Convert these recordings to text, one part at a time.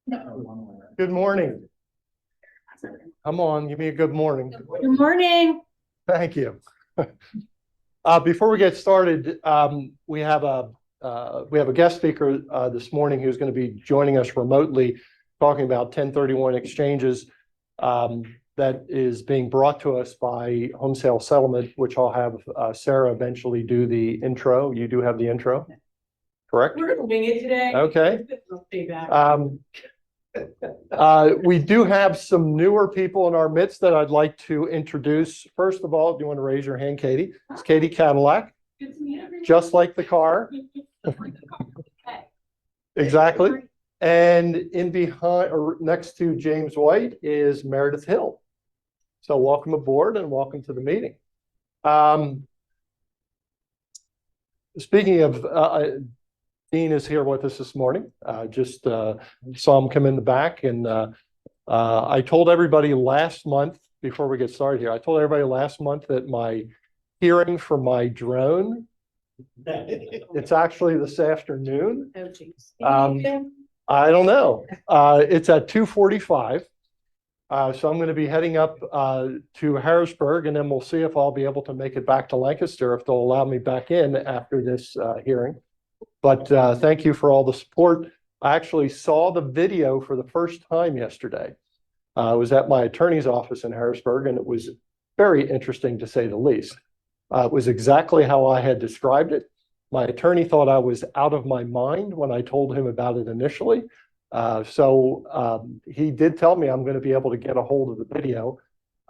Good morning. Come on, give me a good morning. Good morning. Thank you. Before we get started, we have a guest speaker this morning who's going to be joining us remotely, talking about 1031 exchanges. That is being brought to us by Homesale Settlement, which I'll have Sarah eventually do the intro. You do have the intro, correct? We're gonna wing it today. Okay. We do have some newer people in our midst that I'd like to introduce. First of all, do you want to raise your hand, Katie? It's Katie Cadillac. Good to meet everyone. Just like the car. Exactly. And in behind or next to James White is Meredith Hill. So welcome aboard and welcome to the meeting. Speaking of Dean is here with us this morning. Just saw him come in the back, and I told everybody last month, before we get started here, I told everybody last month that my hearing for my drone, it's actually this afternoon. Oh, geez. I don't know. It's at 2:45. So I'm going to be heading up to Harrisburg, and then we'll see if I'll be able to make it back to Lancaster, if they'll allow me back in after this hearing. But thank you for all the support. I actually saw the video for the first time yesterday. I was at my attorney's office in Harrisburg, and it was very interesting, to say the least. It was exactly how I had described it. My attorney thought I was out of my mind when I told him about it initially. So he did tell me I'm going to be able to get a hold of the video,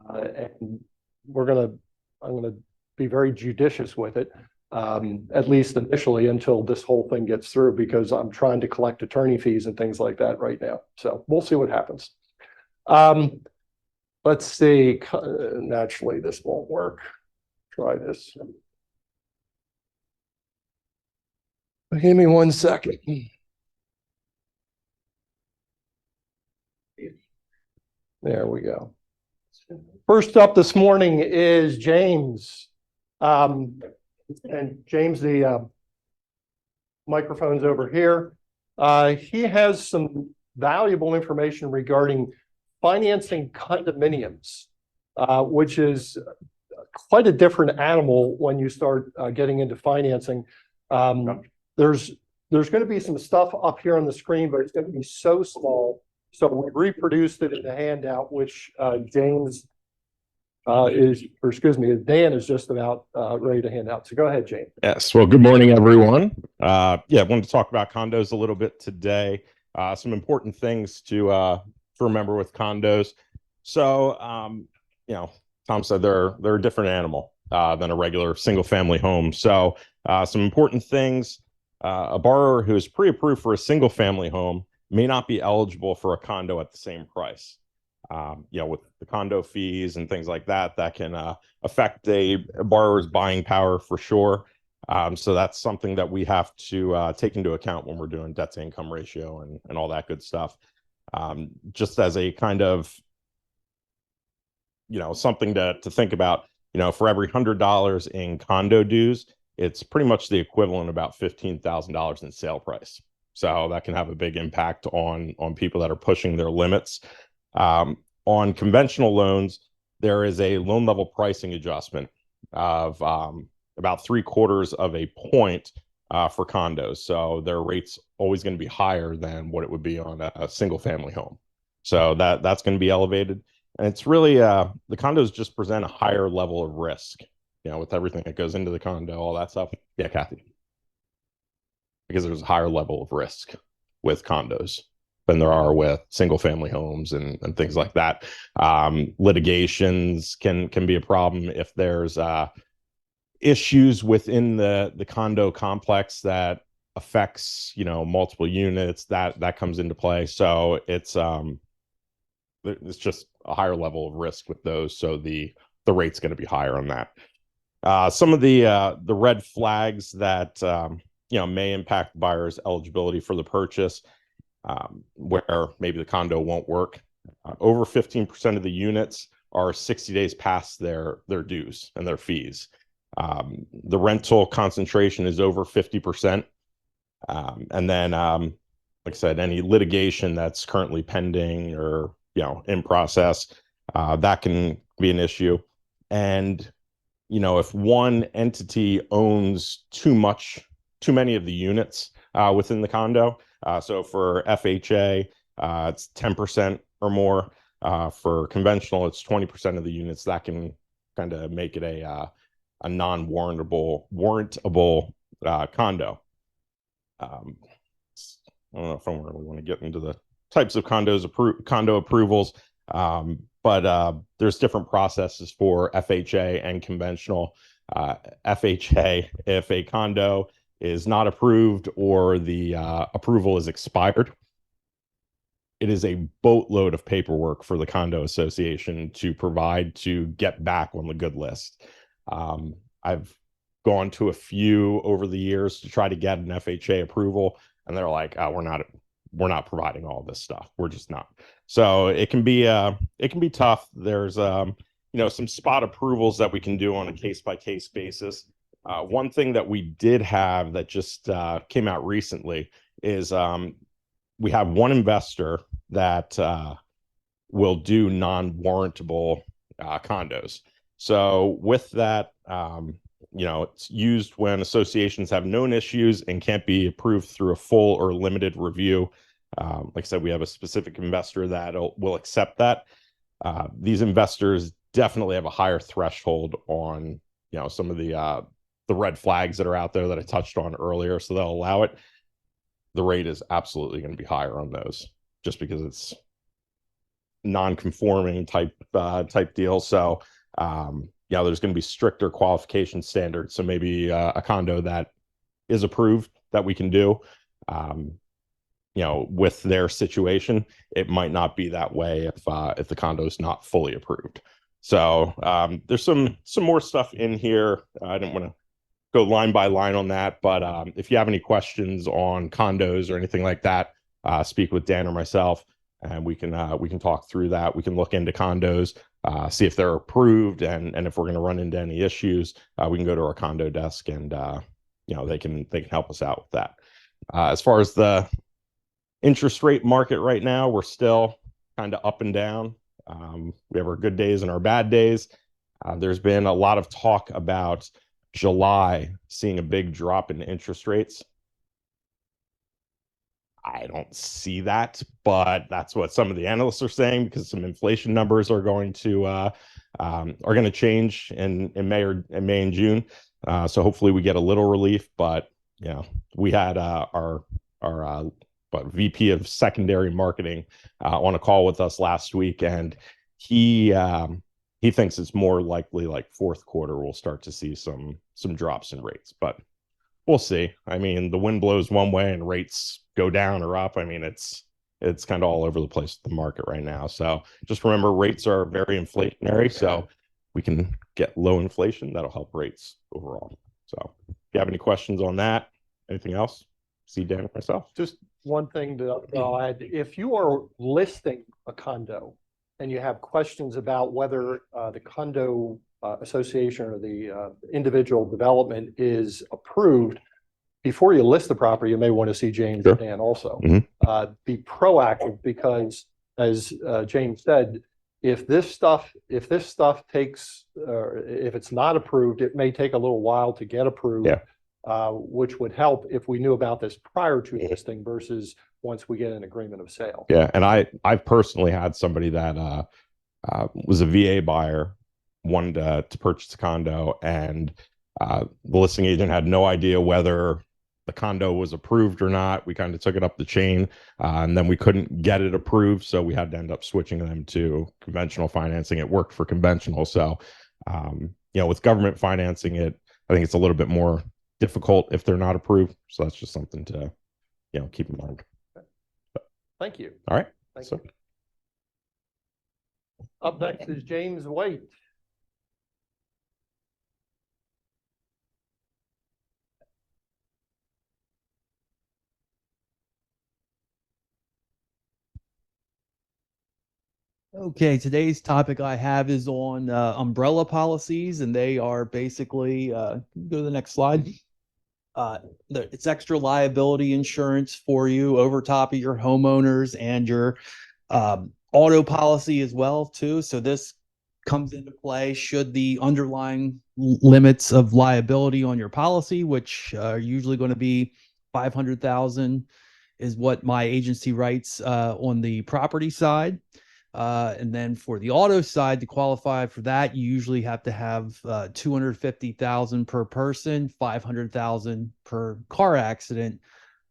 and I'm going to be very judicious with it. At least initially, until this whole thing gets through, because I'm trying to collect attorney fees and things like that right now. So we'll see what happens. Let's see. Naturally, this won't work. Try this. Give me 1 second. There we go. First up this morning is James. And James, the microphone's over here. He has some valuable information regarding financing condominiums, which is quite a different animal when you start getting into financing. There's going to be some stuff up here on the screen, but it's going to be so small. So we reproduced it in the handout, which Dan is just about ready to hand out. So go ahead, James. Yes. Well, good morning, everyone. I wanted to talk about condos a little bit today. Some important things to remember with condos. So, Tom said they're a different animal than a regular single-family home. So, some important things. A borrower who is pre-approved for a single-family home may not be eligible for a condo at the same price. With the condo fees and things like that, that can affect a borrower's buying power for sure. So that's something that we have to take into account when we're doing debt to income ratio and all that good stuff. Just as a kind of, something to think about, for every $100 in condo dues, it's pretty much the equivalent of about $15,000 in sale price. So that can have a big impact on people that are pushing their limits. On conventional loans, there is a loan level pricing adjustment of about 3/4 of a point for condos. So their rate's always going to be higher than what it would be on a single family home. So that's going to be elevated. And it's really, the condos just present a higher level of risk, with everything that goes into the condo, all that stuff. Yeah, Kathy. Because there's a higher level of risk with condos than there are with single family homes and things like that. Litigations can be a problem if there's issues within the condo complex that affects, multiple units, that comes into play. So it's just a higher level of risk with those. So the rate's going to be higher on that. Some of the red flags that may impact buyers' eligibility for the purchase, where maybe the condo won't work. Over 15% of the units are 60 days past their dues and their fees. The rental concentration is over 50%. And then like I said, any litigation that's currently pending or, in process, that can be an issue. And, if one entity owns too many of the units within the condo, so for FHA, it's 10% or more. For conventional, it's 20% of the units. That can kind of make it a non-warrantable condo. I don't know if I really want to get into the types of condo approvals, but there's different processes for FHA and conventional. FHA, if a condo is not approved or the approval is expired, it is a boatload of paperwork for the condo association to provide to get back on the good list. I've gone to a few over the years to try to get an FHA approval, and they're like, oh, we're not providing all this stuff. We're just not. So it can be tough. There's some spot approvals that we can do on a case-by-case basis. One thing that we did have that just came out recently is we have one investor that will do non-warrantable condos. So with that, it's used when associations have known issues and can't be approved through a full or limited review. Like I said, we have a specific investor that will accept that. These investors definitely have a higher threshold on, some of the red flags that are out there that I touched on earlier. So they'll allow it. The rate is absolutely going to be higher on those just because it's non-conforming type deal. So, there's going to be stricter qualification standards. So maybe a condo that is approved that we can do, with their situation, it might not be that way if the condo is not fully approved. So there's some more stuff in here. I didn't want to go line by line on that, but if you have any questions on condos or anything like that, speak with Dan or myself, and we can talk through that. We can look into condos, see if they're approved, and if we're going to run into any issues, we can go to our condo desk and they can help us out with that. As far as the interest rate market right now, we're still kind of up and down. We have our good days and our bad days. There's been a lot of talk about July seeing a big drop in interest rates. I don't see that, but that's what some of the analysts are saying because some inflation numbers are going to change in May and June. So hopefully we get a little relief. But we had our VP of secondary marketing on a call with us last week, and he thinks it's more likely like fourth quarter we'll start to see some drops in rates, but we'll see. I mean, the wind blows one way and rates go down or up. I mean, it's kind of all over the place with the market right now. So just remember, rates are very inflationary. So we can get low inflation. That'll help rates overall. So if you have any questions on that, anything else, see Dan or myself. Just one thing to add, if you are listing a condo and you have questions about whether the condo association or the individual development is approved, before you list the property, you may want to see James and Dan also. Be proactive because, as James said, if this stuff takes, if it's not approved, it may take a little while to get approved. Which would help if we knew about this prior to listing versus once we get an agreement of sale. Yeah, and I personally had somebody that was a VA buyer, wanted to purchase a condo, and the listing agent had no idea whether the condo was approved or not. We kind of took it up the chain, and then we couldn't get it approved, so we had to end up switching them to conventional financing. It worked for conventional, so with government financing, I think it's a little bit more difficult if they're not approved. So that's just something to keep in mind. Thank you. All right. Thank you. Up next is James White. Okay, today's topic I have is on umbrella policies, and they are basically, go to the next slide. It's extra liability insurance for you over top of your homeowners and your auto policy as well too. So this comes into play should the underlying limits of liability on your policy, which are usually going to be 500,000, is what my agency writes on the property side. And then for the auto side, to qualify for that, you usually have to have 250,000 per person, 500,000 per car accident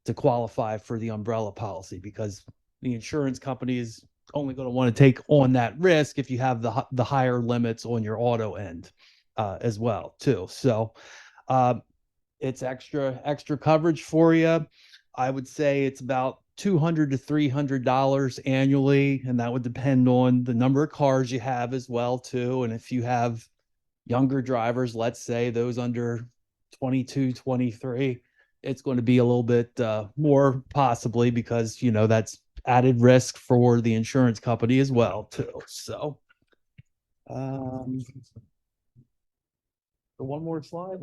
to qualify for the umbrella policy, because the insurance company is only going to want to take on that risk if you have the higher limits on your auto end as well too. So it's extra coverage for you. I would say it's about $200 to $300 annually, and that would depend on the number of cars you have as well too. And if you have younger drivers, let's say those under 22, 23, it's going to be a little bit more possibly, because that's added risk for the insurance company as well too. So one more slide.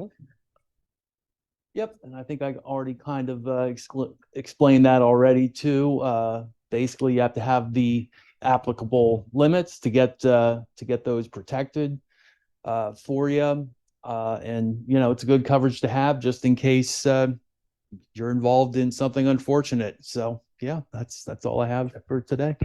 Yep, and I think I already kind of explained that already too. Basically, you have to have the applicable limits to get those protected for you, and it's a good coverage to have just in case you're involved in something unfortunate. So yeah, that's all I have for today.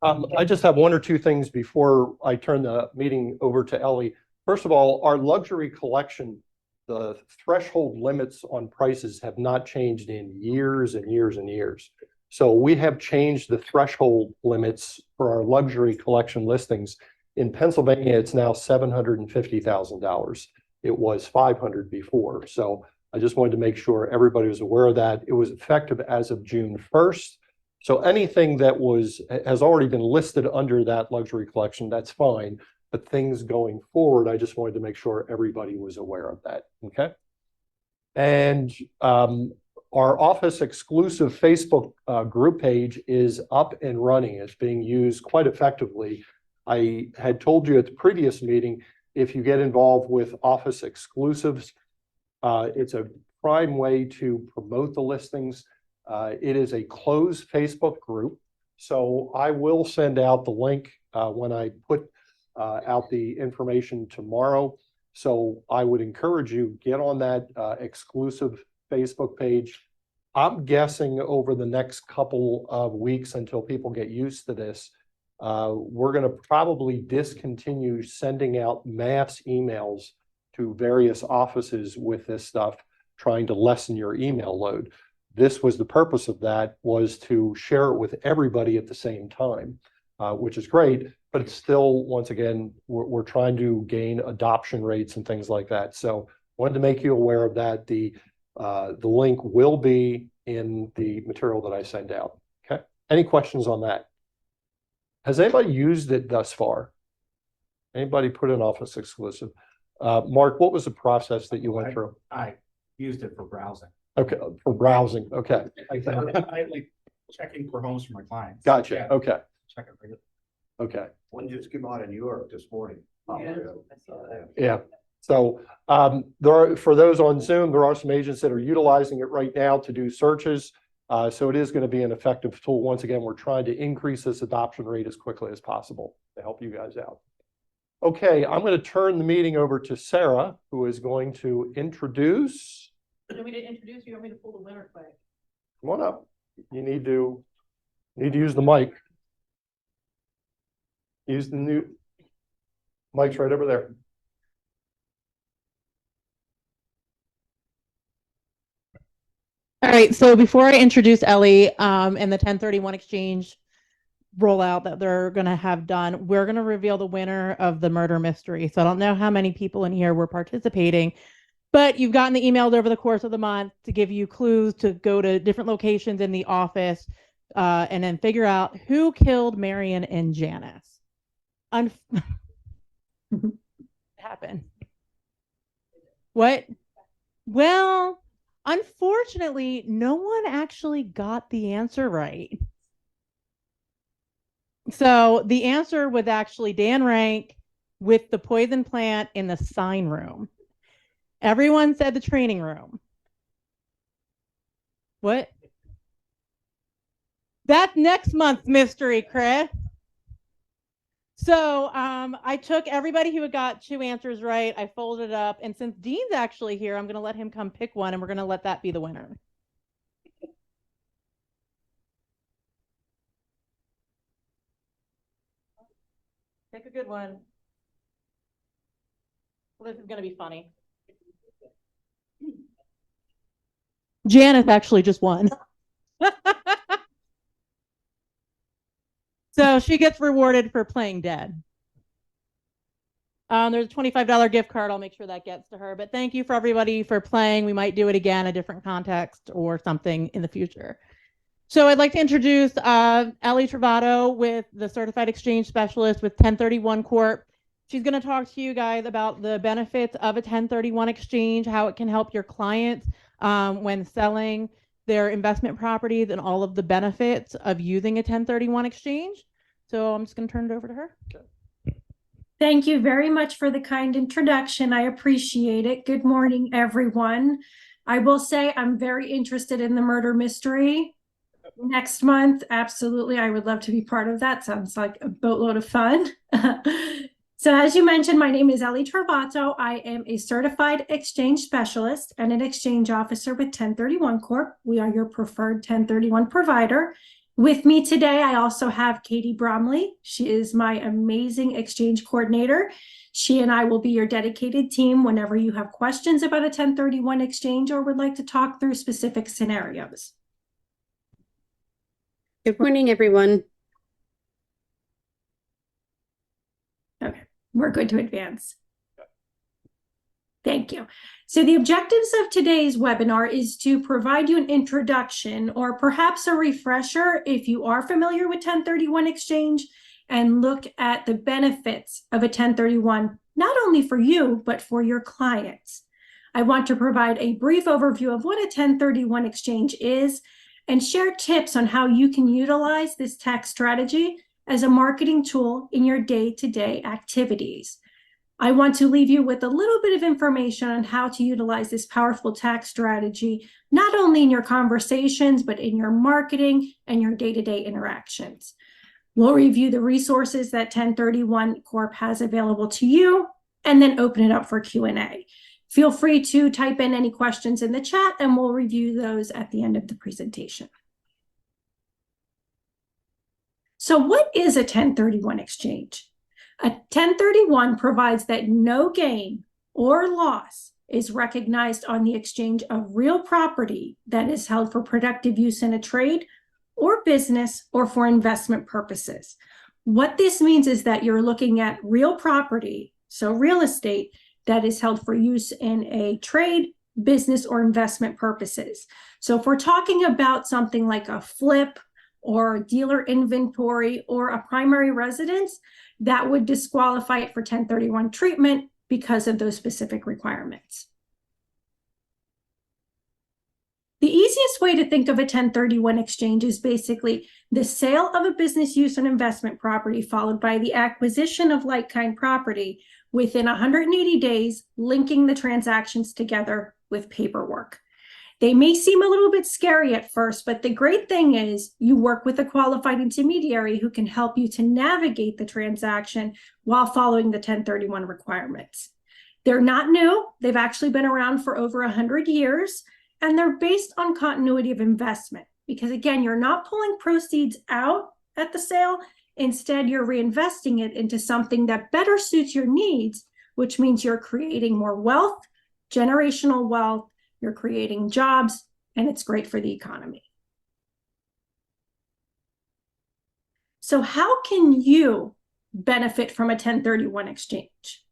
I just have one or two things before I turn the meeting over to Ellie. First of all, our luxury collection, the threshold limits on prices have not changed in years and years and years. So we have changed the threshold limits for our luxury collection listings. In Pennsylvania, it's now $750,000. It was $500,000 before. So I just wanted to make sure everybody was aware of that. It was effective as of June 1st. So anything that has already been listed under that luxury collection, that's fine. But things going forward, I just wanted to make sure everybody was aware of that. Okay. And our office exclusive Facebook group page is up and running. It's being used quite effectively. I had told you at the previous meeting, if you get involved with office exclusives, it's a prime way to promote the listings. It is a closed Facebook group. So I will send out the link when I put out the information tomorrow. So I would encourage you, get on that exclusive Facebook page. I'm guessing over the next couple of weeks, until people get used to this, we're going to probably discontinue sending out mass emails to various offices with this stuff, trying to lessen your email load. This was the purpose of that, was to share it with everybody at the same time, which is great, but it's still, once again, we're trying to gain adoption rates and things like that. So wanted to make you aware of that. The link will be in the material that I send out. Okay. Any questions on that? Has anybody used it thus far? Anybody put an office exclusive? Mark, what was the process that you went through? I used it for browsing. Okay, for browsing. Okay. I like checking for homes for my clients. Gotcha. Yeah. Okay. Check it regularly. Okay. One just came out in New York this morning. Yeah. So for those on Zoom, there are some agents that are utilizing it right now to do searches. So it is going to be an effective tool. Once again, we're trying to increase this adoption rate as quickly as possible to help you guys out. Okay, I'm going to turn the meeting over to Sarah, who is going to introduce. You want me to introduce you? Want me to pull the winner quick? Come on up. You need to use the mic. Use the new mic's right over there. All right, so before I introduce Ellie and the 1031 exchange rollout that they're going to have done, we're going to reveal the winner of the murder mystery. So I don't know how many people in here were participating, but you've gotten the emails over the course of the month to give you clues to go to different locations in the office and then figure out who killed Marion and Janice. Happened. What? Well, unfortunately, no one actually got the answer right. So the answer was actually Dan Rank with the poison plant in the sign room. Everyone said the training room. What? That's next month's mystery, Chris. So I took everybody who got 2 answers right. I folded it up. And since Dean's actually here, I'm going to let him come pick one and we're going to let that be the winner. Pick a good one. Well, this is going to be funny. Janice actually just won. So she gets rewarded for playing dead. There's a $25 gift card. I'll make sure that gets to her. But thank you for everybody for playing. We might do it again, a different context or something in the future. So I'd like to introduce Ellie Travato with the Certified Exchange Specialist with 1031 Corp. She's going to talk to you guys about the benefits of a 1031 exchange, how it can help your clients when selling their investment properties, and all of the benefits of using a 1031 exchange. So I'm just going to turn it over to her. Thank you very much for the kind introduction. I appreciate it. Good morning, everyone. I will say I'm very interested in the murder mystery next month. Absolutely. I would love to be part of that. Sounds like a boatload of fun. So as you mentioned, my name is Ellie Travato. I am a certified exchange specialist and an exchange officer with 1031 Corp. We are your preferred 1031 provider. With me today, I also have Katie Bromley. She is my amazing exchange coordinator. She and I will be your dedicated team whenever you have questions about a 1031 exchange or would like to talk through specific scenarios. Good morning, everyone. Okay, we're good to advance. Thank you. So the objectives of today's webinar is to provide you an introduction or perhaps a refresher if you are familiar with 1031 exchange, and look at the benefits of a 1031, not only for you, but for your clients. I want to provide a brief overview of what a 1031 exchange is and share tips on how you can utilize this tax strategy as a marketing tool in your day-to-day activities. I want to leave you with a little bit of information on how to utilize this powerful tax strategy, not only in your conversations, but in your marketing and your day-to-day interactions. We'll review the resources that 1031 Corp has available to you, and then open it up for Q&A. Feel free to type in any questions in the chat, and we'll review those at the end of the presentation. So what is a 1031 exchange? A 1031 provides that no gain or loss is recognized on the exchange of real property that is held for productive use in a trade or business or for investment purposes. What this means is that you're looking at real property, so real estate, that is held for use in a trade, business, or investment purposes. So if we're talking about something like a flip or dealer inventory or a primary residence, that would disqualify it for 1031 treatment because of those specific requirements. The easiest way to think of a 1031 exchange is basically the sale of a business use and investment property followed by the acquisition of like-kind property within 180 days, linking the transactions together with paperwork. They may seem a little bit scary at first, but the great thing is you work with a qualified intermediary who can help you to navigate the transaction while following the 1031 requirements. They're not new. They've actually been around for over 100 years, and they're based on continuity of investment because, again, you're not pulling proceeds out at the sale. Instead, you're reinvesting it into something that better suits your needs, which means you're creating more wealth, generational wealth, you're creating jobs, and it's great for the economy. So how can you benefit from a 1031 exchange?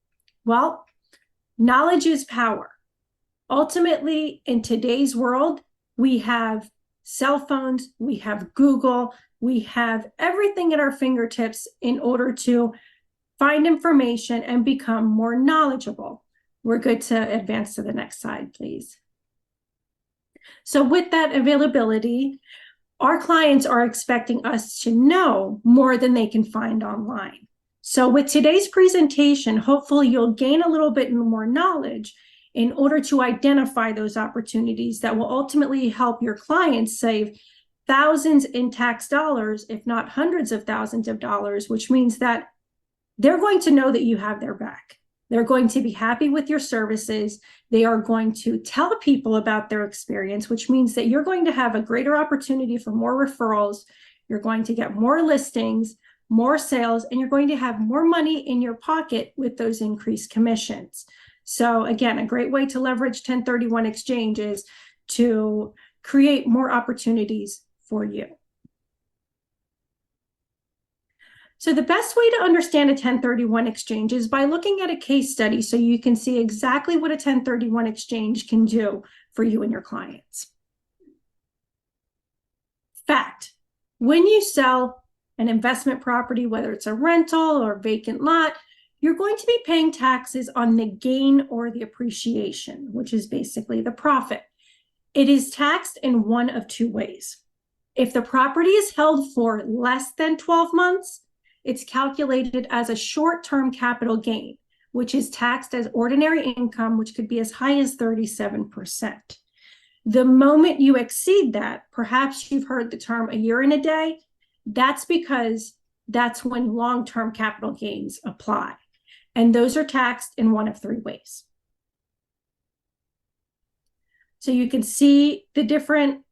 Well, knowledge is power. Ultimately, in today's world, we have cell phones, we have Google, we have everything at our fingertips in order to find information and become more knowledgeable. We're good to advance to the next slide, please. So with that availability, our clients are expecting us to know more than they can find online. So with today's presentation, hopefully you'll gain a little bit more knowledge in order to identify those opportunities that will ultimately help your clients save thousands in tax dollars, if not hundreds of thousands of dollars, which means that they're going to know that you have their back. They're going to be happy with your services. They are going to tell people about their experience, which means that you're going to have a greater opportunity for more referrals. You're going to get more listings, more sales, and you're going to have more money in your pocket with those increased commissions. So again, a great way to leverage 1031 exchanges to create more opportunities for you. So the best way to understand a 1031 exchange is by looking at a case study so you can see exactly what a 1031 exchange can do for you and your clients. Fact, when you sell an investment property, whether it's a rental or vacant lot, you're going to be paying taxes on the gain or the appreciation, which is basically the profit. It is taxed in one of two ways. If the property is held for less than 12 months, it's calculated as a short-term capital gain, which is taxed as ordinary income, which could be as high as 37%. The moment you exceed that, perhaps you've heard the term a year and a day, that's because that's when long-term capital gains apply. And those are taxed in one of three ways. So you can see the different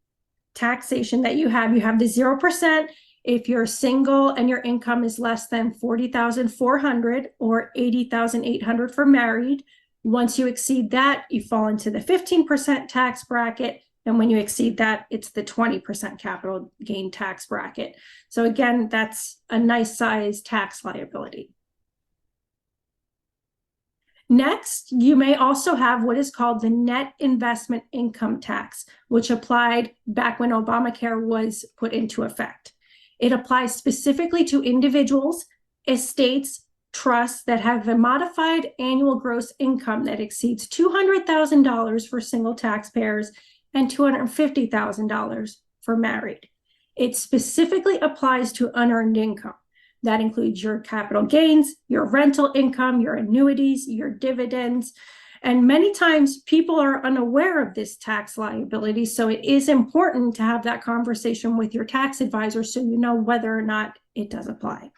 taxation that you have. You have the 0%. If you're single and your income is less than $40,400 or $80,800 for married, once you exceed that, you fall into the 15% tax bracket. And when you exceed that, it's the 20% capital gain tax bracket. So again, that's a nice size tax liability. Next, you may also have what is called the net investment income tax, which applied back when Obamacare was put into effect. It applies specifically to individuals, estates, trusts that have a modified annual gross income that exceeds $200,000 for single taxpayers and $250,000 for married. It specifically applies to unearned income. That includes your capital gains, your rental income, your annuities, your dividends. And many times people are unaware of this tax liability. So it is important to have that conversation with your tax advisor so you know whether or not it does apply.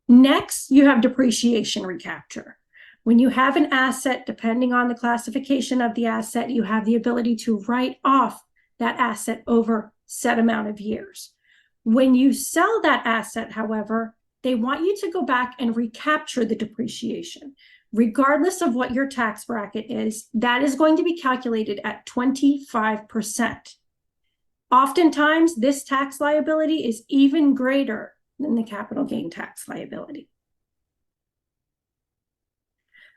Next, you have depreciation recapture. When you have an asset, depending on the classification of the asset, you have the ability to write off that asset over set amount of years. When you sell that asset, however, they want you to go back and recapture the depreciation. Regardless of what your tax bracket is, that is going to be calculated at 25%. Oftentimes, this tax liability is even greater than the capital gain tax liability.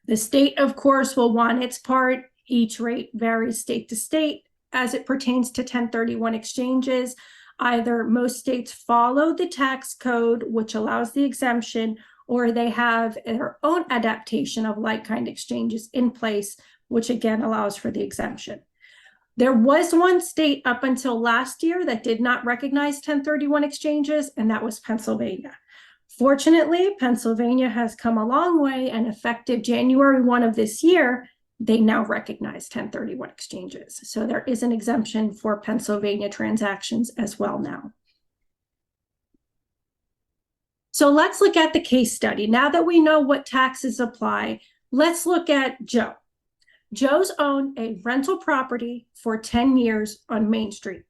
The state, of course, will want its part. Each rate varies state to state as it pertains to 1031 exchanges. Either most states follow the tax code, which allows the exemption, or they have their own adaptation of like-kind exchanges in place, which again allows for the exemption. There was one state up until last year that did not recognize 1031 exchanges, and that was Pennsylvania. Fortunately, Pennsylvania has come a long way, and effective January 1 of this year, they now recognize 1031 exchanges. So there is an exemption for Pennsylvania transactions as well now. So let's look at the case study. Now that we know what taxes apply, let's look at Joe. Joe's owned a rental property for 10 years on Main Street.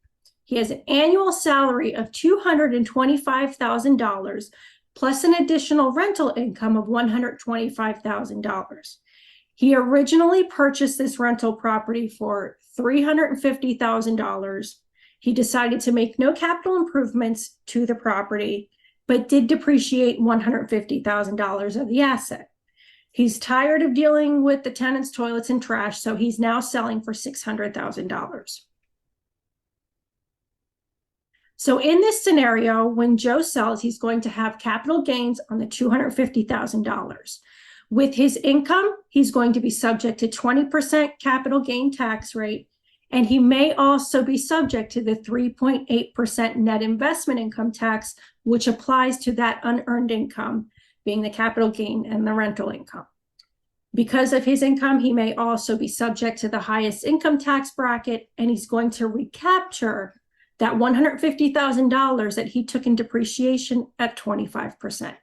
He has an annual salary of $225,000 plus an additional rental income of $125,000. He originally purchased this rental property for $350,000. He decided to make no capital improvements to the property, but did depreciate $150,000 of the asset. He's tired of dealing with the tenants' toilets and trash, so he's now selling for $600,000. So in this scenario, when Joe sells, he's going to have capital gains on the $250,000. With his income, he's going to be subject to 20% capital gain tax rate, and he may also be subject to the 3.8% net investment income tax, which applies to that unearned income, being the capital gain and the rental income. Because of his income, he may also be subject to the highest income tax bracket, and he's going to recapture that $150,000 that he took in depreciation at 25%.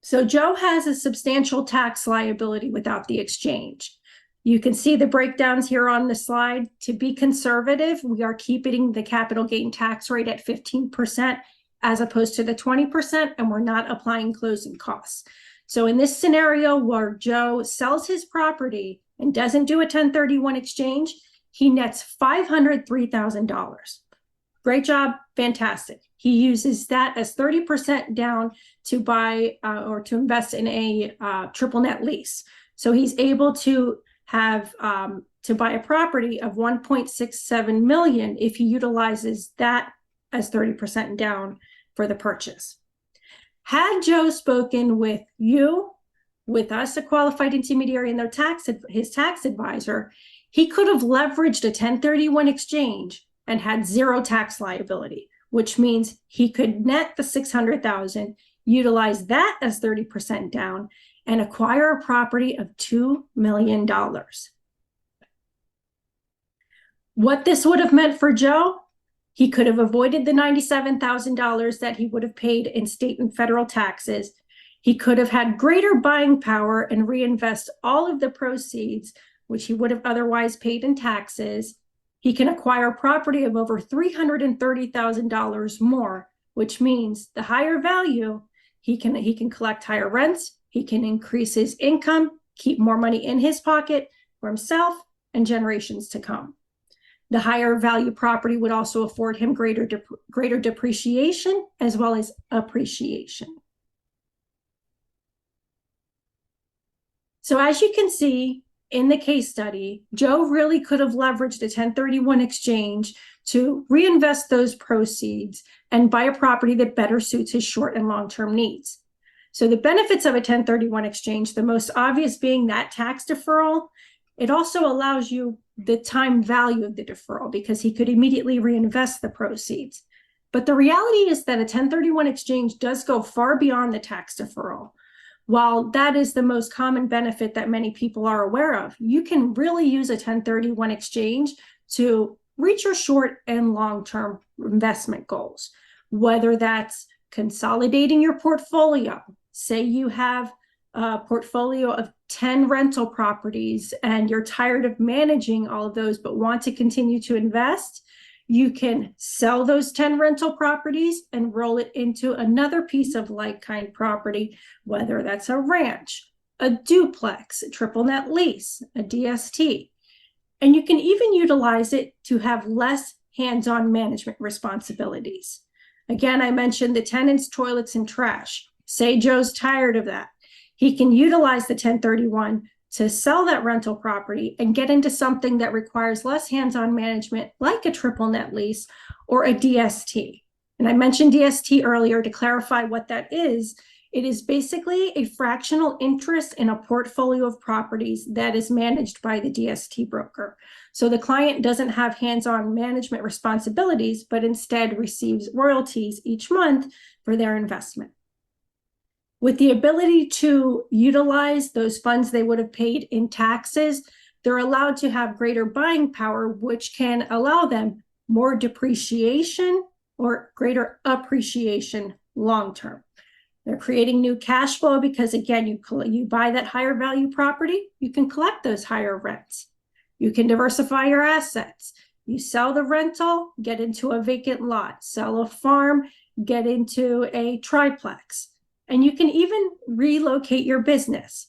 So Joe has a substantial tax liability without the exchange. You can see the breakdowns here on the slide. To be conservative, we are keeping the capital gain tax rate at 15% as opposed to the 20%, and we're not applying closing costs. So in this scenario where Joe sells his property and doesn't do a 1031 exchange, he nets $503,000. Great job, fantastic. He uses that as 30% down to buy or to invest in a triple net lease. So he's able to have to buy a property of 1.67 million if he utilizes that as 30% down for the purchase. Had Joe spoken with you, with us, a qualified intermediary, and his tax advisor, he could have leveraged a 1031 exchange and had zero tax liability, which means he could net the $600,000, utilize that as 30% down, and acquire a property of $2 million. What this would have meant for Joe, he could have avoided the $97,000 that he would have paid in state and federal taxes. He could have had greater buying power and reinvest all of the proceeds, which he would have otherwise paid in taxes. He can acquire property of over $330,000 more, which means the higher value, he can collect higher rents, he can increase his income, keep more money in his pocket for himself and generations to come. The higher value property would also afford him greater depreciation as well as appreciation. So as you can see in the case study, Joe really could have leveraged a 1031 exchange to reinvest those proceeds and buy a property that better suits his short and long-term needs. So the benefits of a 1031 exchange, the most obvious being that tax deferral. It also allows you the time value of the deferral because he could immediately reinvest the proceeds. But the reality is that a 1031 exchange does go far beyond the tax deferral. While that is the most common benefit that many people are aware of, you can really use a 1031 exchange to reach your short and long-term investment goals, whether that's consolidating your portfolio. Say you have a portfolio of 10 rental properties and you're tired of managing all of those but want to continue to invest, you can sell those 10 rental properties and roll it into another piece of like-kind property, whether that's a ranch, a duplex, a triple net lease, a DST. And you can even utilize it to have less hands-on management responsibilities. Again, I mentioned the tenants, toilets, and trash. Say Joe's tired of that. He can utilize the 1031 to sell that rental property and get into something that requires less hands-on management, like a triple net lease or a DST. And I mentioned DST earlier to clarify what that is. It is basically a fractional interest in a portfolio of properties that is managed by the DST broker. So the client doesn't have hands-on management responsibilities, but instead receives royalties each month for their investment. With the ability to utilize those funds they would have paid in taxes, they're allowed to have greater buying power, which can allow them more depreciation or greater appreciation long-term. They're creating new cash flow because, again, you buy that higher value property, you can collect those higher rents. You can diversify your assets. You sell the rental, get into a vacant lot, sell a farm, get into a triplex. And you can even relocate your business.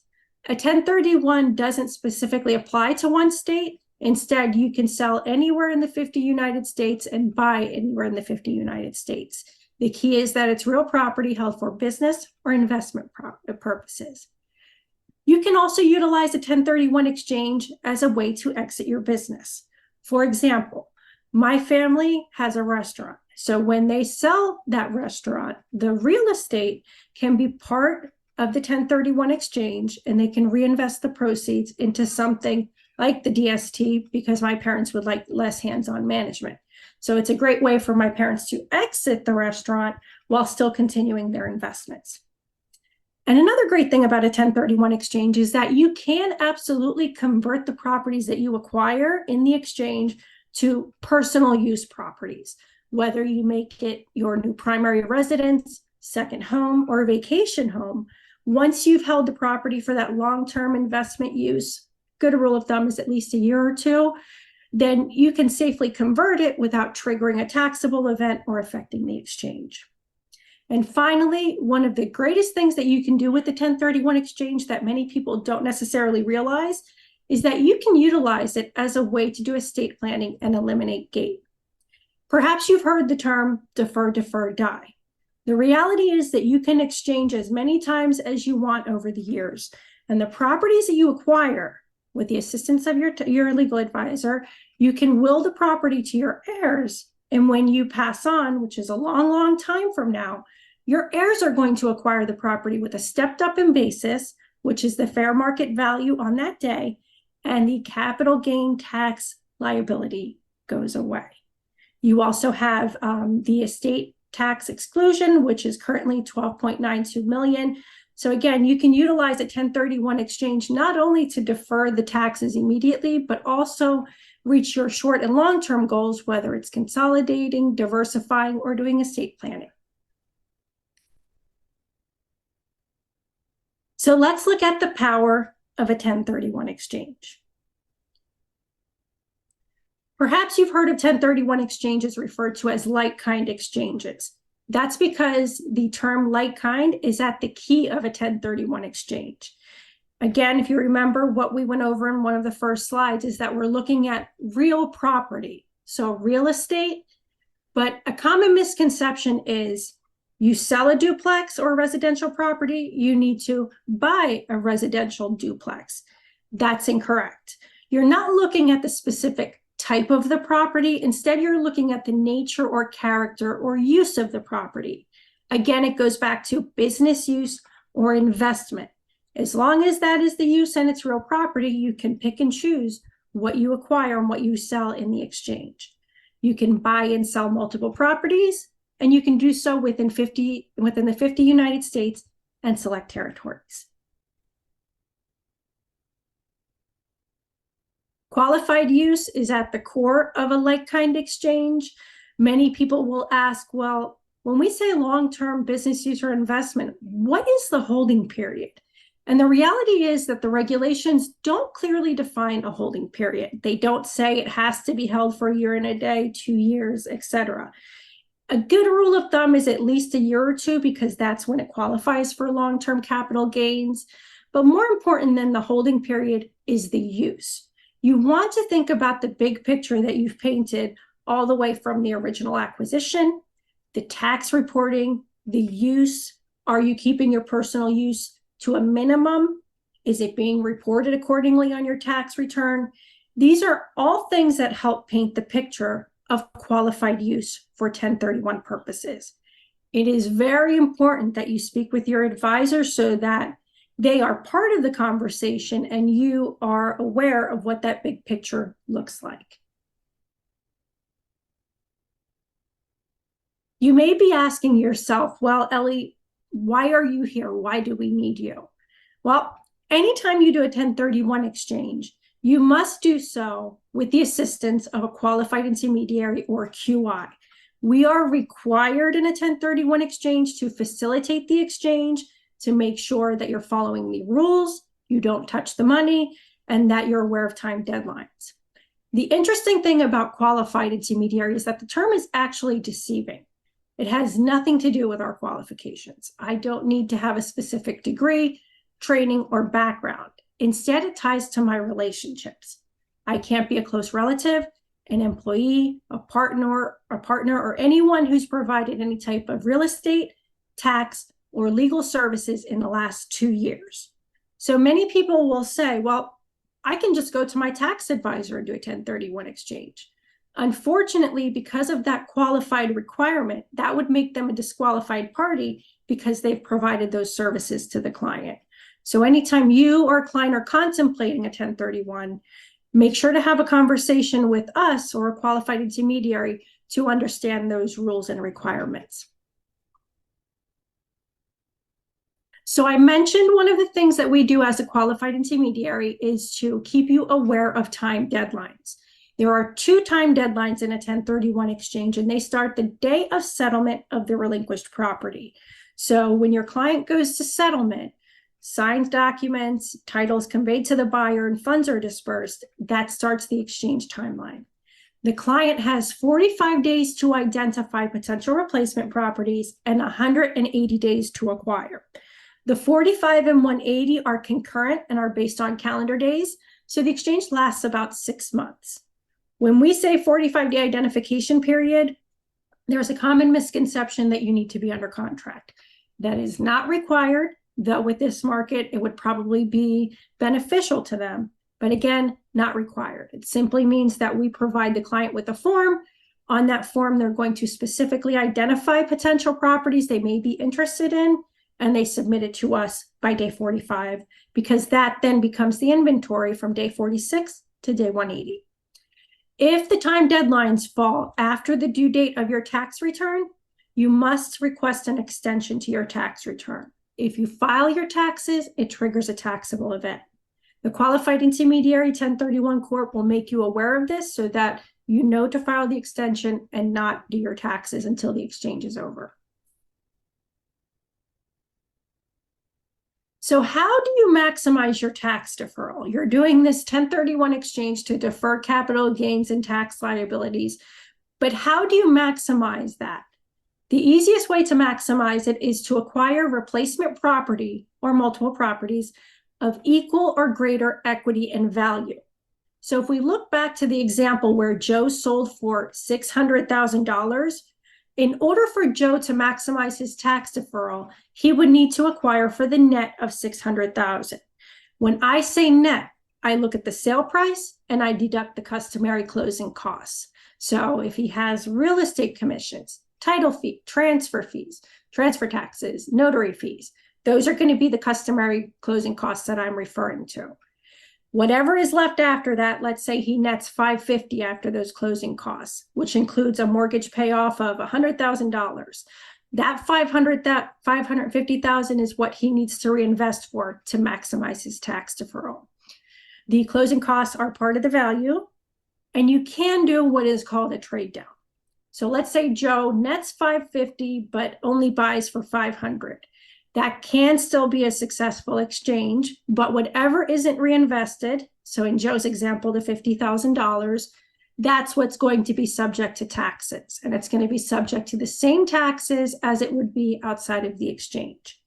A 1031 doesn't specifically apply to one state. Instead, you can sell anywhere in the 50 United States and buy anywhere in the 50 United States. The key is that it's real property held for business or investment purposes. You can also utilize a 1031 exchange as a way to exit your business. For example, my family has a restaurant. So when they sell that restaurant, the real estate can be part of the 1031 exchange, and they can reinvest the proceeds into something like the DST because my parents would like less hands-on management. So it's a great way for my parents to exit the restaurant while still continuing their investments. And another great thing about a 1031 exchange is that you can absolutely convert the properties that you acquire in the exchange to personal use properties, whether you make it your new primary residence, second home, or vacation home. Once you've held the property for that long-term investment use, good rule of thumb is at least a year or two, then you can safely convert it without triggering a taxable event or affecting the exchange. And finally, one of the greatest things that you can do with the 1031 exchange that many people don't necessarily realize is that you can utilize it as a way to do estate planning and eliminate gate. Perhaps you've heard the term defer, defer, die. The reality is that you can exchange as many times as you want over the years. And the properties that you acquire with the assistance of your legal advisor, you can will the property to your heirs. And when you pass on, which is a long, long time from now, your heirs are going to acquire the property with a stepped up in basis, which is the fair market value on that day, and the capital gain tax liability goes away. You also have the estate tax exclusion, which is currently $12.92 million. So again, you can utilize a 1031 exchange not only to defer the taxes immediately, but also reach your short and long-term goals, whether it's consolidating, diversifying, or doing estate planning. So let's look at the power of a 1031 exchange. Perhaps you've heard of 1031 exchanges referred to as like-kind exchanges. That's because the term like-kind is at the key of a 1031 exchange. Again, if you remember what we went over in one of the first slides is that we're looking at real property, so real estate, but a common misconception is you sell a duplex or a residential property, you need to buy a residential duplex. That's incorrect. You're not looking at the specific type of the property. Instead, you're looking at the nature or character or use of the property. Again, it goes back to business use or investment. As long as that is the use and it's real property, you can pick and choose what you acquire and what you sell in the exchange. You can buy and sell multiple properties, and you can do so within the 50 United States and select territories. Qualified use is at the core of a like-kind exchange. Many people will ask, well, when we say long-term business use or investment, what is the holding period? And the reality is that the regulations don't clearly define a holding period. They don't say it has to be held for a year and a day, 2 years, etc. A good rule of thumb is at least a year or two because that's when it qualifies for long-term capital gains. But more important than the holding period is the use. You want to think about the big picture that you've painted all the way from the original acquisition, the tax reporting, the use. Are you keeping your personal use to a minimum? Is it being reported accordingly on your tax return? These are all things that help paint the picture of qualified use for 1031 purposes. It is very important that you speak with your advisor so that they are part of the conversation and you are aware of what that big picture looks like. You may be asking yourself, well, Ellie, why are you here? Why do we need you? Well, anytime you do a 1031 exchange, you must do so with the assistance of a qualified intermediary or QI. We are required in a 1031 exchange to facilitate the exchange, to make sure that you're following the rules, you don't touch the money, and that you're aware of time deadlines. The interesting thing about qualified intermediary is that the term is actually deceiving. It has nothing to do with our qualifications. I don't need to have a specific degree, training, or background. Instead, it ties to my relationships. I can't be a close relative, an employee, a partner, or anyone who's provided any type of real estate, tax, or legal services in the last 2 years. So many people will say, well, I can just go to my tax advisor and do a 1031 exchange. Unfortunately, because of that qualified requirement, that would make them a disqualified party because they've provided those services to the client. So anytime you or a client are contemplating a 1031, make sure to have a conversation with us or a qualified intermediary to understand those rules and requirements. So I mentioned one of the things that we do as a qualified intermediary is to keep you aware of time deadlines. There are 2 time deadlines in a 1031 exchange, and they start the day of settlement of the relinquished property. So when your client goes to settlement, signs documents, titles conveyed to the buyer, and funds are dispersed, that starts the exchange timeline. The client has 45 days to identify potential replacement properties and 180 days to acquire. The 45 and 180 are concurrent and are based on calendar days, so the exchange lasts about 6 months. When we say 45-day identification period, there's a common misconception that you need to be under contract. That is not required, though with this market, it would probably be beneficial to them. But again, not required. It simply means that we provide the client with a form. On that form, they're going to specifically identify potential properties they may be interested in, and they submit it to us by day 45, because that then becomes the inventory from day 46 to day 180. If the time deadlines fall after the due date of your tax return, you must request an extension to your tax return. If you file your taxes, it triggers a taxable event. The qualified intermediary 1031 Corp will make you aware of this so that you know to file the extension and not do your taxes until the exchange is over. So how do you maximize your tax deferral? You're doing this 1031 exchange to defer capital gains and tax liabilities, but how do you maximize that? The easiest way to maximize it is to acquire replacement property or multiple properties of equal or greater equity and value. So if we look back to the example where Joe sold for $600,000, in order for Joe to maximize his tax deferral, he would need to acquire for the net of $600,000. When I say net, I look at the sale price and I deduct the customary closing costs. So if he has real estate commissions, title fee, transfer fees, transfer taxes, notary fees, those are going to be the customary closing costs that I'm referring to. Whatever is left after that, let's say he nets $550 after those closing costs, which includes a mortgage payoff of $100,000. That $550,000 is what he needs to reinvest for to maximize his tax deferral. The closing costs are part of the value, and you can do what is called a trade down. So let's say Joe nets $550 but only buys for $500. That can still be a successful exchange, but whatever isn't reinvested, so in Joe's example, the $50,000, that's what's going to be subject to taxes. And it's going to be subject to the same taxes as it would be outside of the exchange.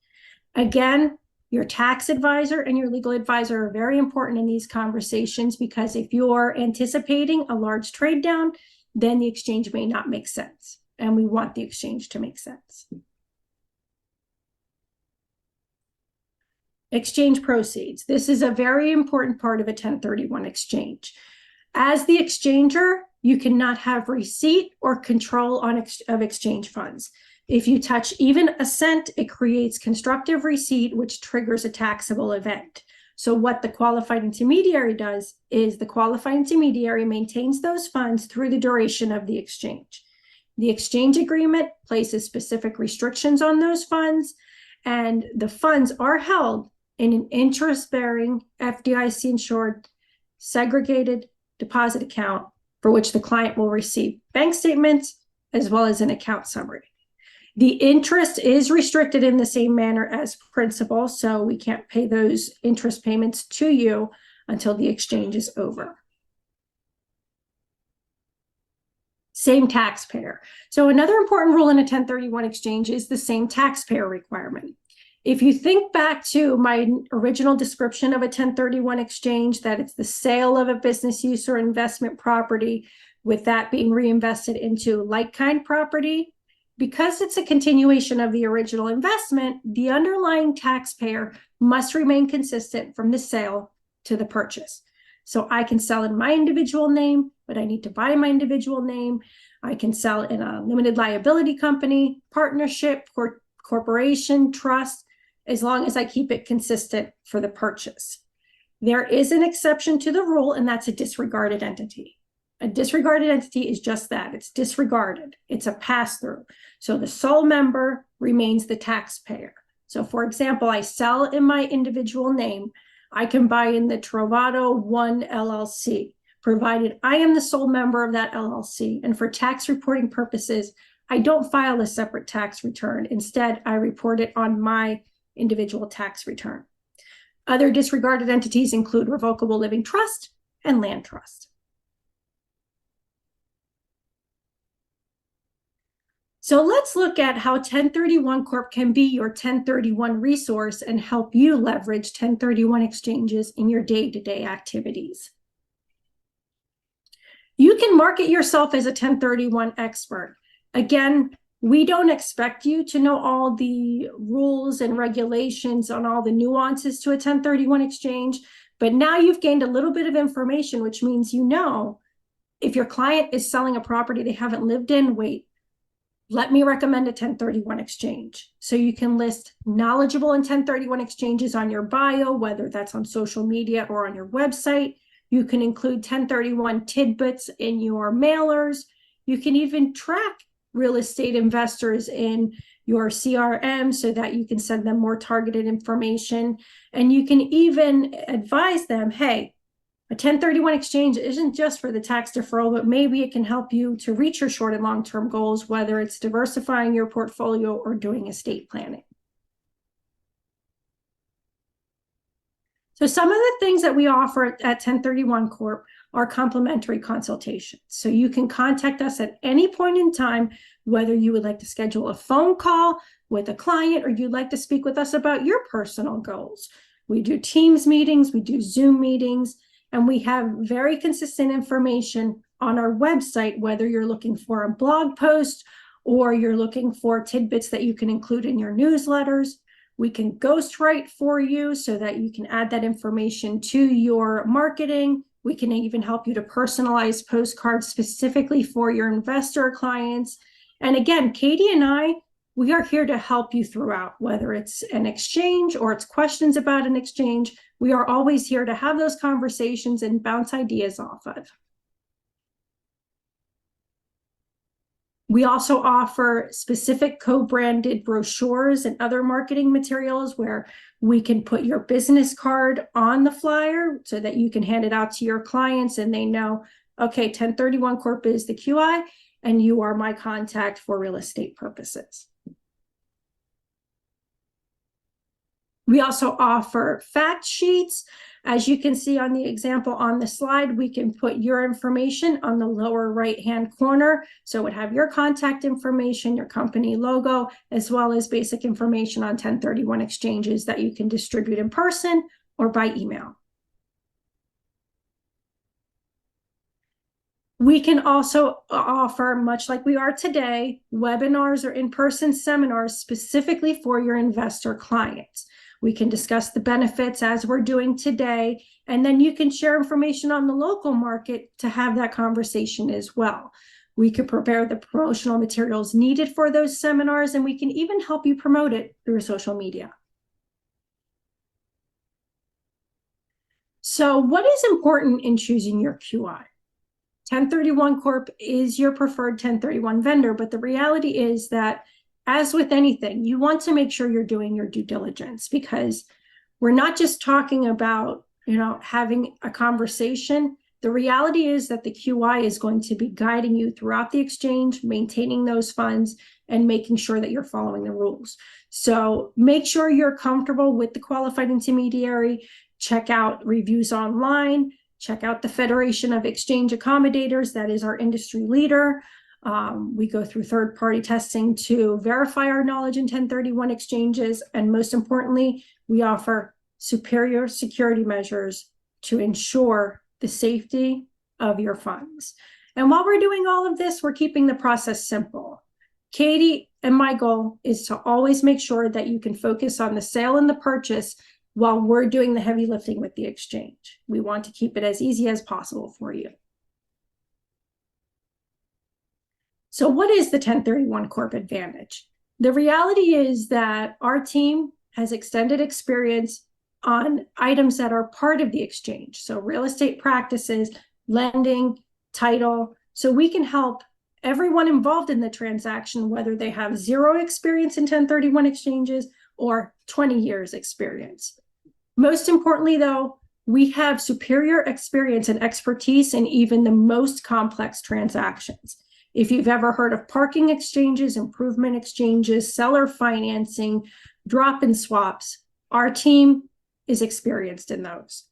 Again, your tax advisor and your legal advisor are very important in these conversations, because if you're anticipating a large trade down, then the exchange may not make sense. And we want the exchange to make sense. Exchange proceeds. This is a very important part of a 1031 exchange. As the exchanger, you cannot have receipt or control of exchange funds. If you touch even a cent, it creates constructive receipt, which triggers a taxable event. So what the qualified intermediary does is the qualified intermediary maintains those funds through the duration of the exchange. The exchange agreement places specific restrictions on those funds, and the funds are held in an interest-bearing, FDIC-insured, segregated deposit account for which the client will receive bank statements as well as an account summary. The interest is restricted in the same manner as principal, so we can't pay those interest payments to you until the exchange is over. Same taxpayer. So another important rule in a 1031 exchange is the same taxpayer requirement. If you think back to my original description of a 1031 exchange, that it's the sale of a business use or investment property, with that being reinvested into like-kind property, because it's a continuation of the original investment, the underlying taxpayer must remain consistent from the sale to the purchase. So I can sell in my individual name, but I need to buy my individual name. I can sell in a limited liability company, partnership, corporation, trust, as long as I keep it consistent for the purchase. There is an exception to the rule, and that's a disregarded entity. A disregarded entity is just that. It's disregarded. It's a pass-through. So the sole member remains the taxpayer. So for example, I sell in my individual name. I can buy in the Trovato 1 LLC, provided I am the sole member of that LLC. And for tax reporting purposes, I don't file a separate tax return. Instead, I report it on my individual tax return. Other disregarded entities include revocable living trust and land trust. So let's look at how 1031 Corp can be your 1031 resource and help you leverage 1031 exchanges in your day-to-day activities. You can market yourself as a 1031 expert. Again, we don't expect you to know all the rules and regulations on all the nuances to a 1031 exchange, but now you've gained a little bit of information, which means you know if your client is selling a property they haven't lived in, wait, let me recommend a 1031 exchange. So you can list knowledgeable in 1031 exchanges on your bio, whether that's on social media or on your website. You can include 1031 tidbits in your mailers. You can even track real estate investors in your CRM so that you can send them more targeted information. And you can even advise them, hey, a 1031 exchange isn't just for the tax deferral, but maybe it can help you to reach your short and long-term goals, whether it's diversifying your portfolio or doing estate planning. So some of the things that we offer at 1031 Corp are complimentary consultations. So you can contact us at any point in time, whether you would like to schedule a phone call with a client or you'd like to speak with us about your personal goals. We do Teams meetings, we do Zoom meetings, and we have very consistent information on our website, whether you're looking for a blog post or you're looking for tidbits that you can include in your newsletters. We can ghostwrite for you so that you can add that information to your marketing. We can even help you to personalize postcards specifically for your investor clients. And again, Katie and I, we are here to help you throughout, whether it's an exchange or it's questions about an exchange. We are always here to have those conversations and bounce ideas off of. We also offer specific co-branded brochures and other marketing materials where we can put your business card on the flyer so that you can hand it out to your clients and they know, okay, 1031 Corp is the QI and you are my contact for real estate purposes. We also offer fact sheets. As you can see on the example on the slide, we can put your information on the lower right-hand corner. So it would have your contact information, your company logo, as well as basic information on 1031 exchanges that you can distribute in person or by email. We can also offer, much like we are today, webinars or in-person seminars specifically for your investor clients. We can discuss the benefits as we're doing today, and then you can share information on the local market to have that conversation as well. We could prepare the promotional materials needed for those seminars, and we can even help you promote it through social media. So what is important in choosing your QI? 1031 Corp is your preferred 1031 vendor, but the reality is that as with anything, you want to make sure you're doing your due diligence because we're not just talking about, having a conversation. The reality is that the QI is going to be guiding you throughout the exchange, maintaining those funds, and making sure that you're following the rules. So make sure you're comfortable with the qualified intermediary. Check out reviews online. Check out the Federation of Exchange Accommodators. That is our industry leader. We go through third-party testing to verify our knowledge in 1031 exchanges. And most importantly, we offer superior security measures to ensure the safety of your funds. And while we're doing all of this, we're keeping the process simple. Katie and my goal is to always make sure that you can focus on the sale and the purchase while we're doing the heavy lifting with the exchange. We want to keep it as easy as possible for you. So what is the 1031 Corp advantage? The reality is that our team has extended experience on items that are part of the exchange. So real estate practices, lending, title. So we can help everyone involved in the transaction, whether they have zero experience in 1031 exchanges or 20 years experience. Most importantly, though, we have superior experience and expertise in even the most complex transactions. If you've ever heard of parking exchanges, improvement exchanges, seller financing, drop-in swaps, our team is experienced in those.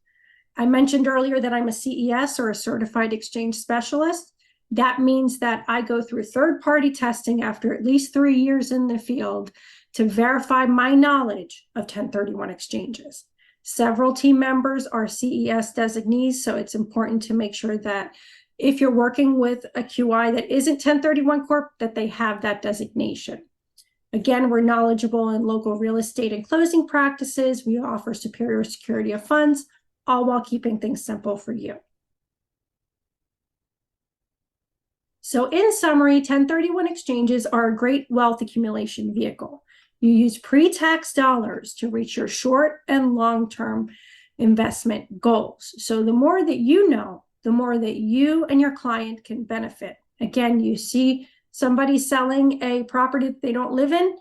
I mentioned earlier that I'm a CES, or a certified exchange specialist. That means that I go through third-party testing after at least 3 years in the field to verify my knowledge of 1031 exchanges. Several team members are CES designees, so it's important to make sure that if you're working with a QI that isn't 1031 Corp, that they have that designation. Again, we're knowledgeable in local real estate and closing practices. We offer superior security of funds, all while keeping things simple for you. So in summary, 1031 exchanges are a great wealth accumulation vehicle. You use pre-tax dollars to reach your short and long-term investment goals. So the more that you know, the more that you and your client can benefit. Again, you see somebody selling a property that they don't live in,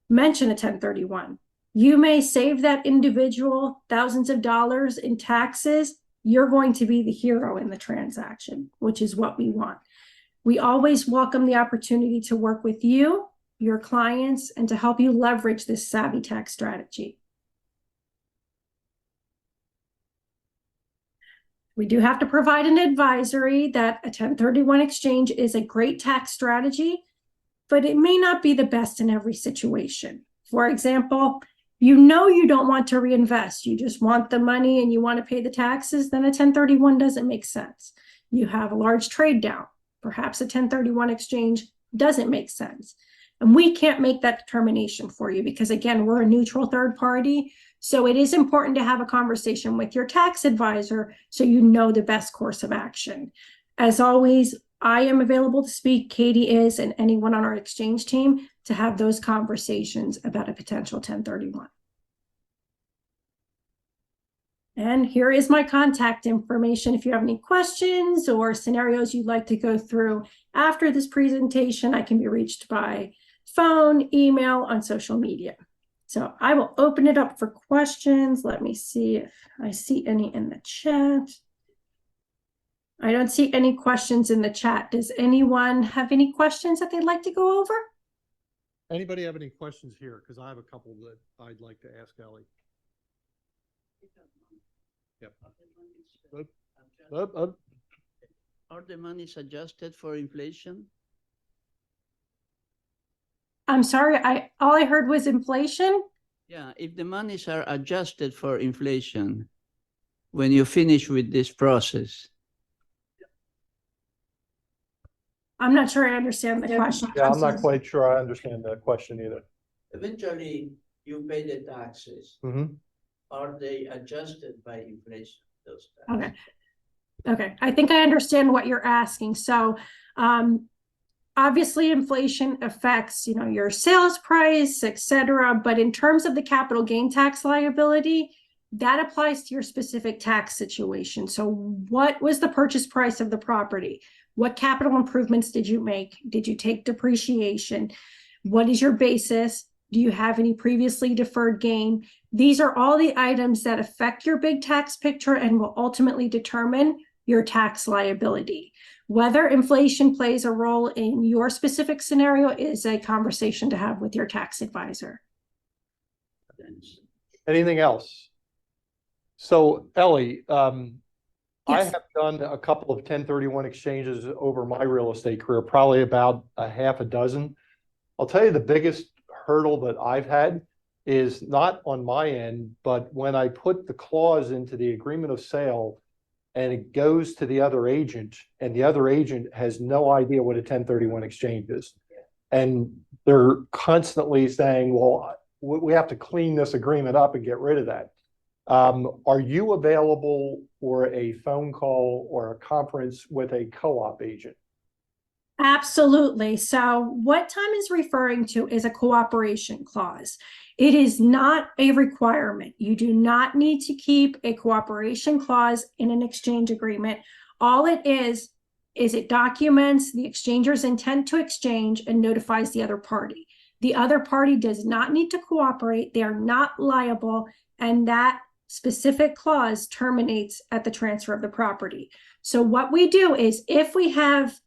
mention a 1031. You may save that individual thousands of dollars in taxes. You're going to be the hero in the transaction, which is what we want. We always welcome the opportunity to work with you, your clients, and to help you leverage this savvy tax strategy. We do have to provide an advisory that a 1031 exchange is a great tax strategy, but it may not be the best in every situation. For example, you know you don't want to reinvest, you just want the money and you want to pay the taxes, then a 1031 doesn't make sense. You have a large trade down. Perhaps a 1031 exchange doesn't make sense. And we can't make that determination for you because, again, we're a neutral third party. So it is important to have a conversation with your tax advisor so you know the best course of action. As always, I am available to speak, Katie is, and anyone on our exchange team to have those conversations about a potential 1031. And here is my contact information. If you have any questions or scenarios you'd like to go through after this presentation, I can be reached by phone, email, on social media. So I will open it up for questions. Let me see if I see any in the chat. I don't see any questions in the chat. Does anyone have any questions that they'd like to go over? Anybody have any questions here? Because I have a couple that I'd like to ask Ellie. Yep. Are the monies adjusted for inflation? I'm sorry, all I heard was inflation. Yeah, if the monies are adjusted for inflation, when you finish with this process. I'm not sure I understand the question. Yeah, I'm not quite sure I understand that question either. Eventually, you pay the taxes. Mm-hmm. Are they adjusted by inflation? Those taxes? Okay. I think I understand what you're asking. So, obviously, inflation affects, your sales price, etc. But in terms of the capital gain tax liability, that applies to your specific tax situation. So, what was the purchase price of the property? What capital improvements did you make? Did you take depreciation? What is your basis? Do you have any previously deferred gain? These are all the items that affect your big tax picture and will ultimately determine your tax liability. Whether inflation plays a role in your specific scenario is a conversation to have with your tax advisor. Anything else? So Ellie, I Yes. have done a couple of 1031 exchanges over my real estate career, probably about a half a dozen. I'll tell you the biggest hurdle that I've had is not on my end, but when I put the clause into the agreement of sale and it goes to the other agent and the other agent has no idea what a 1031 exchange is. And they're constantly saying, well, we have to clean this agreement up and get rid of that. Are you available for a phone call or a conference with a co-op agent? Absolutely. So what Tom is referring to is a cooperation clause. It is not a requirement. You do not need to keep a cooperation clause in an exchange agreement. All it is it documents the exchanger's intent to exchange and notifies the other party. The other party does not need to cooperate. They are not liable, and that specific clause terminates at the transfer of the property. So what we do is, if we have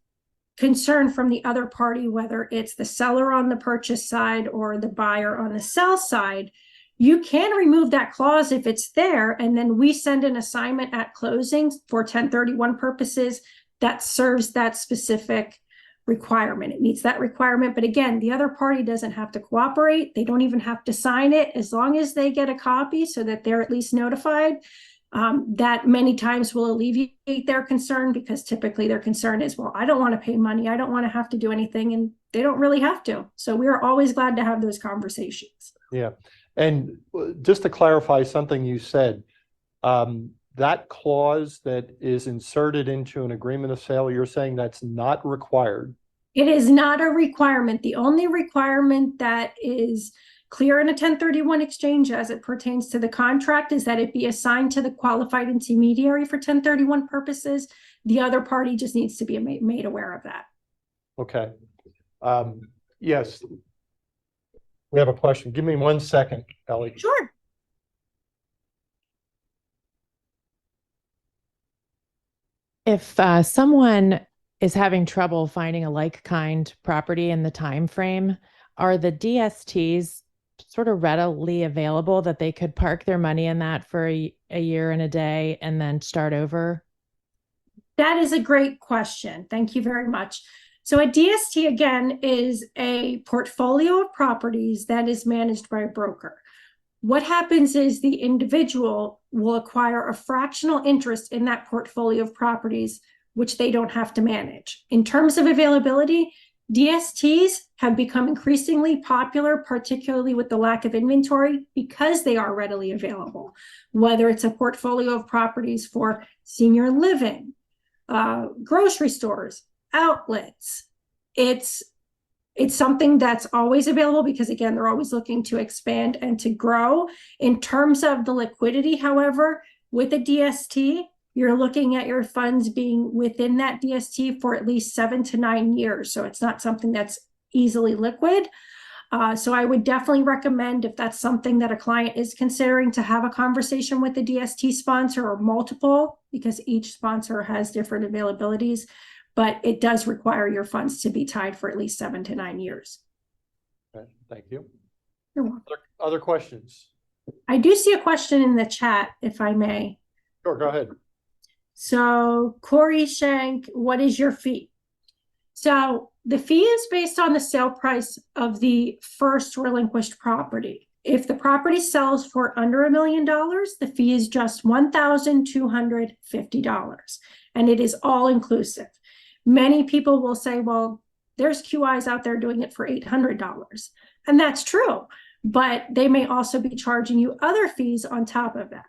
concern from the other party, whether it's the seller on the purchase side or the buyer on the sell side, you can remove that clause if it's there, and then we send an assignment at closing for 1031 purposes that serves that specific requirement. It meets that requirement, but again, the other party doesn't have to cooperate. They don't even have to sign it, as long as they get a copy so that they're at least notified. That many times will alleviate their concern, because typically their concern is, well, I don't want to pay money, I don't want to have to do anything, and they don't really have to. So we are always glad to have those conversations. Yeah. And just to clarify something you said, that clause that is inserted into an agreement of sale, you're saying that's not required? It is not a requirement. The only requirement that is clear in a 1031 exchange as it pertains to the contract is that it be assigned to the qualified intermediary for 1031 purposes. The other party just needs to be made aware of that. Okay. Yes. We have a question. Give me 1 second, Ellie. Sure. If someone is having trouble finding a like-kind property in the time frame, are the DSTs sort of readily available that they could park their money in that for a year and a day and then start over? That is a great question. Thank you very much. So a DST, again, is a portfolio of properties that is managed by a broker. What happens is the individual will acquire a fractional interest in that portfolio of properties, which they don't have to manage. In terms of availability, DSTs have become increasingly popular, particularly with the lack of inventory, because they are readily available. Whether it's a portfolio of properties for senior living, grocery stores, outlets, it's something that's always available, because again, they're always looking to expand and to grow. In terms of the liquidity, however, with a DST, you're looking at your funds being within that DST for at least 7 to 9 years. So it's not something that's easily liquid. So I would definitely recommend, if that's something that a client is considering, to have a conversation with the DST sponsor or multiple, because each sponsor has different availabilities, but it does require your funds to be tied for at least 7 to 9 years. Okay, thank you. You're welcome. Other questions? I do see a question in the chat, if I may. Sure, go ahead. So Corey Shank, what is your fee? So the fee is based on the sale price of the first relinquished property. If the property sells for under $1 million, the fee is just $1,250, and it is all inclusive. Many people will say, well, there's QIs out there doing it for $800, and that's true, but they may also be charging you other fees on top of that.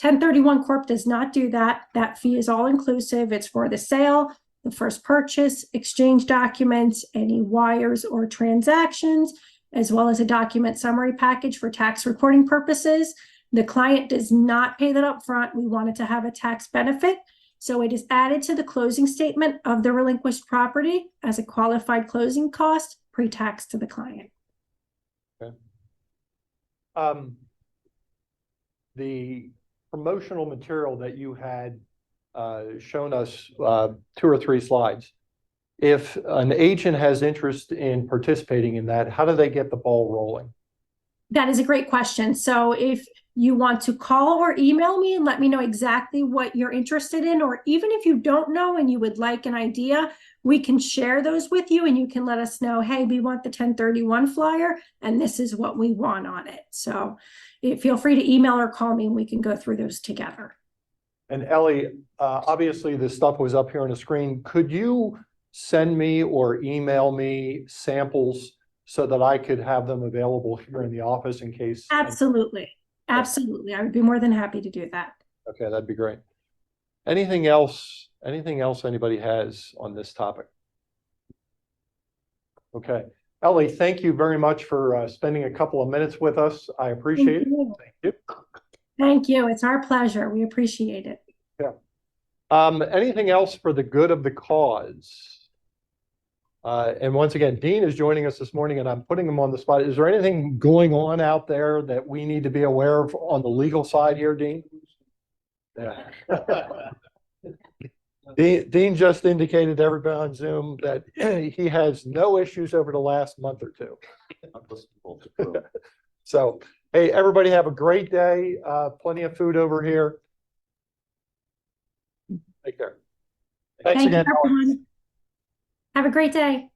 1031 Corp does not do that. That fee is all inclusive. It's for the sale, the first purchase, exchange documents, any wires or transactions, as well as a document summary package for tax reporting purposes. The client does not pay that up front. We wanted to have a tax benefit, so it is added to the closing statement of the relinquished property as a qualified closing cost pre-tax to the client. Okay. The promotional material that you had shown us 2 or 3 slides. If an agent has interest in participating in that, how do they get the ball rolling? That is a great question. So if you want to call or email me and let me know exactly what you're interested in, or even if you don't know and you would like an idea, we can share those with you and you can let us know, hey, we want the 1031 flyer and this is what we want on it. So feel free to email or call me and we can go through those together. And Ellie, obviously this stuff was up here on the screen. Could you send me or email me samples so that I could have them available here in the office in case? Absolutely. Absolutely. I would be more than happy to do that. Okay, that'd be great. Anything else anybody has on this topic? Okay. Ellie, thank you very much for spending a couple of minutes with us. I appreciate it. Thank you. Thank you. It's our pleasure. We appreciate it. Yeah. Anything else for the good of the cause? And once again, Dean is joining us this morning, and I'm putting him on the spot. Is there anything going on out there that we need to be aware of on the legal side here, Dean? Yeah. Dean just indicated to everybody on Zoom that he has no issues over the last month or two. So, hey, everybody have a great day. Plenty of food over here. Take care. Thanks Thank you, again. everyone. Have a great day.